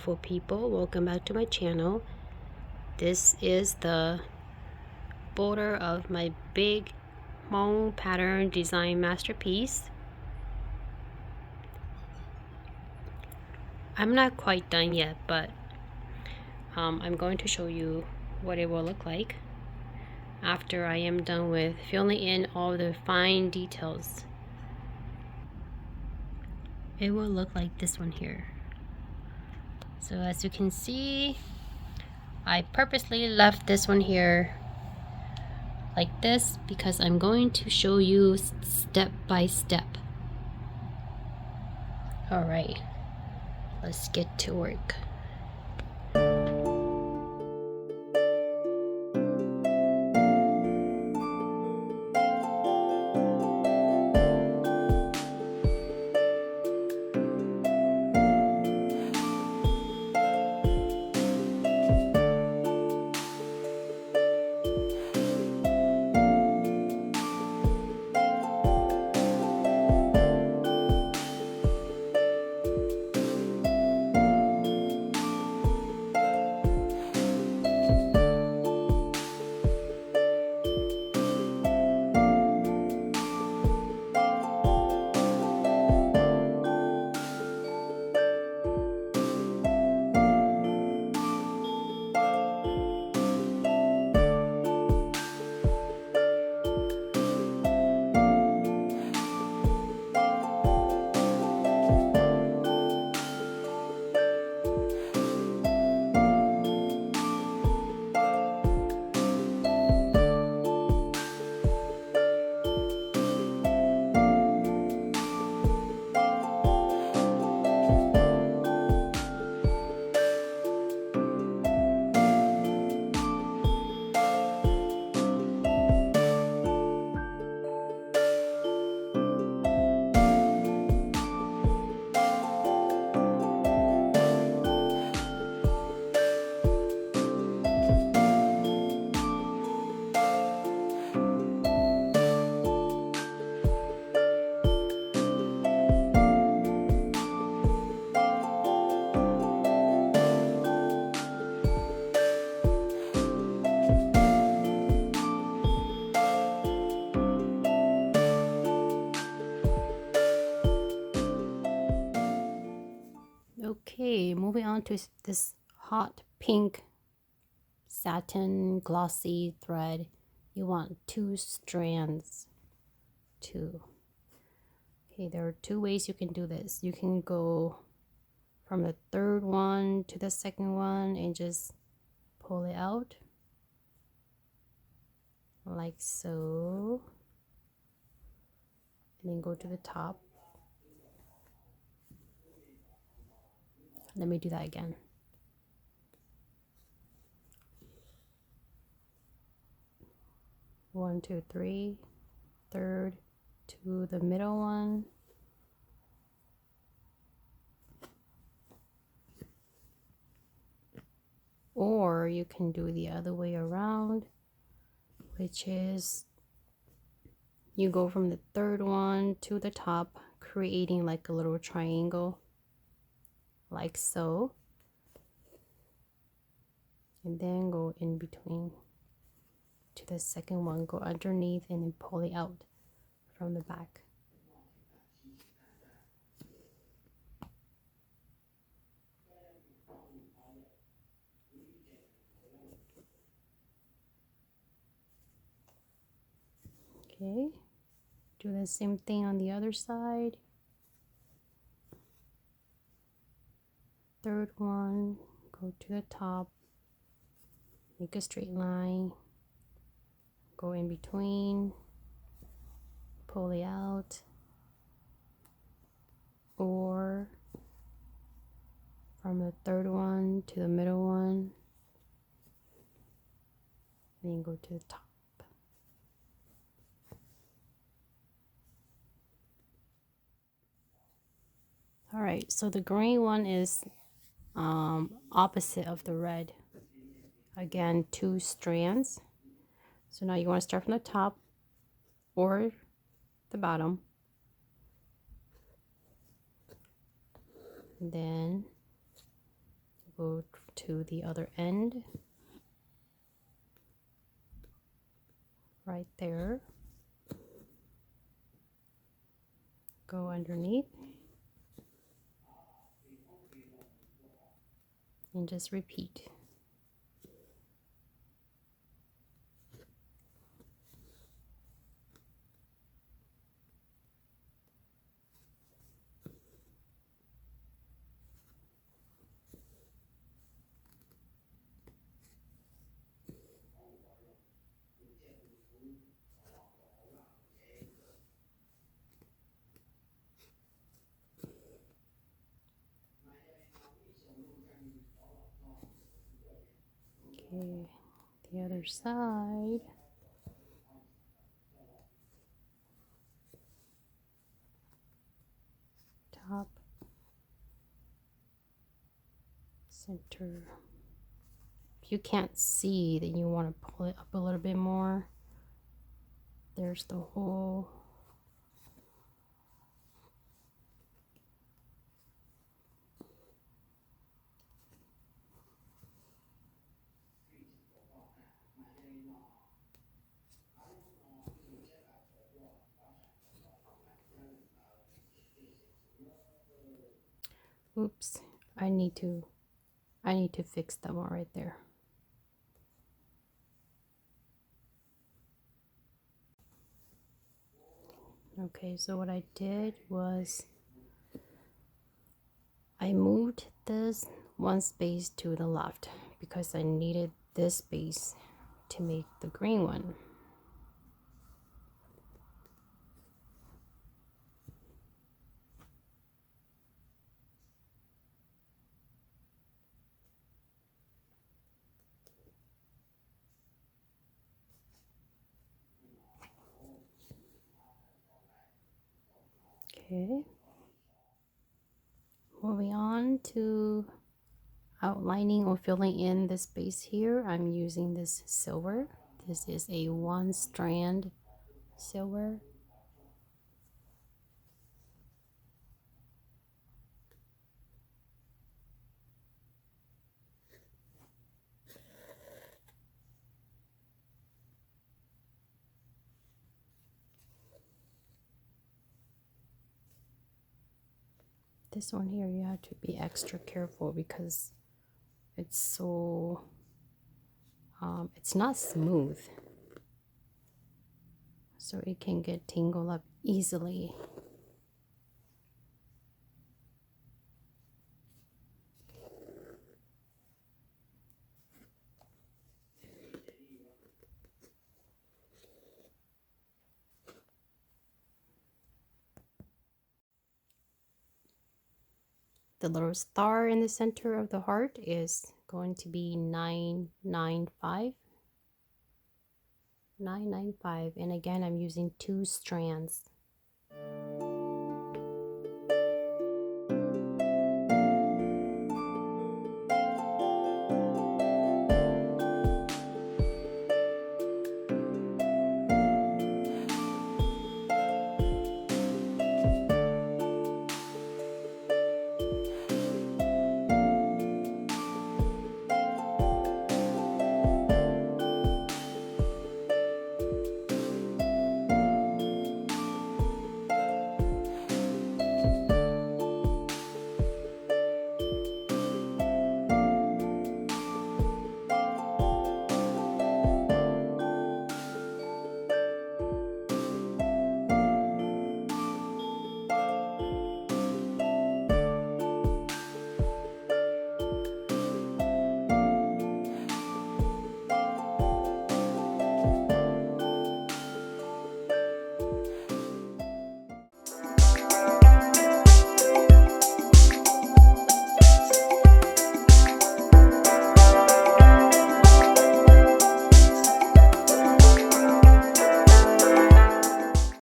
beautiful people, welcome back to my channel. This is the border of my big Hmong pattern design masterpiece. I'm not quite done yet, but I'm going to show you what it will look like after I am done with filling in all the fine details. It will look like this one here. So as you can see, I purposely left this one here like this because I'm going to show you step by step. Alright, let's get to work. Okay, moving on to this hot pink satin glossy thread. You want 2 strands. 2. Okay, there are 2 ways you can do this. You can go from the third one to the second one and just pull it out like so, and then go to the top. Let me do that again. One, two, three, third to the middle one. Or you can do the other way around, which is you go from the third one to the top, creating like a little triangle, like so. And then go in between to the second one, go underneath and then pull it out from the back. Okay, do the same thing on the other side. Third one, go to the top, make a straight line, go in between, pull it out, or from the third one to the middle one, then go to the top. All right, so the green one is opposite of the red. Again, 2 strands. So now you want to start from the top or the bottom, and then go to the other end, right there, go underneath, and just repeat. Okay, the other side. Top, center. If you can't see, then you want to pull it up a little bit more. There's the hole. Oops, I need to fix that one right there. Okay, so what I did was I moved this one space to the left because I needed this space to make the green one. Okay, moving on to outlining or filling in the space here. I'm using this silver. This is a 1-strand silver. This one here, you have to be extra careful because it's so it's not smooth, so it can get tangled up easily. The little star in the center of the heart is going to be 995. 995, and again I'm using 2 strands.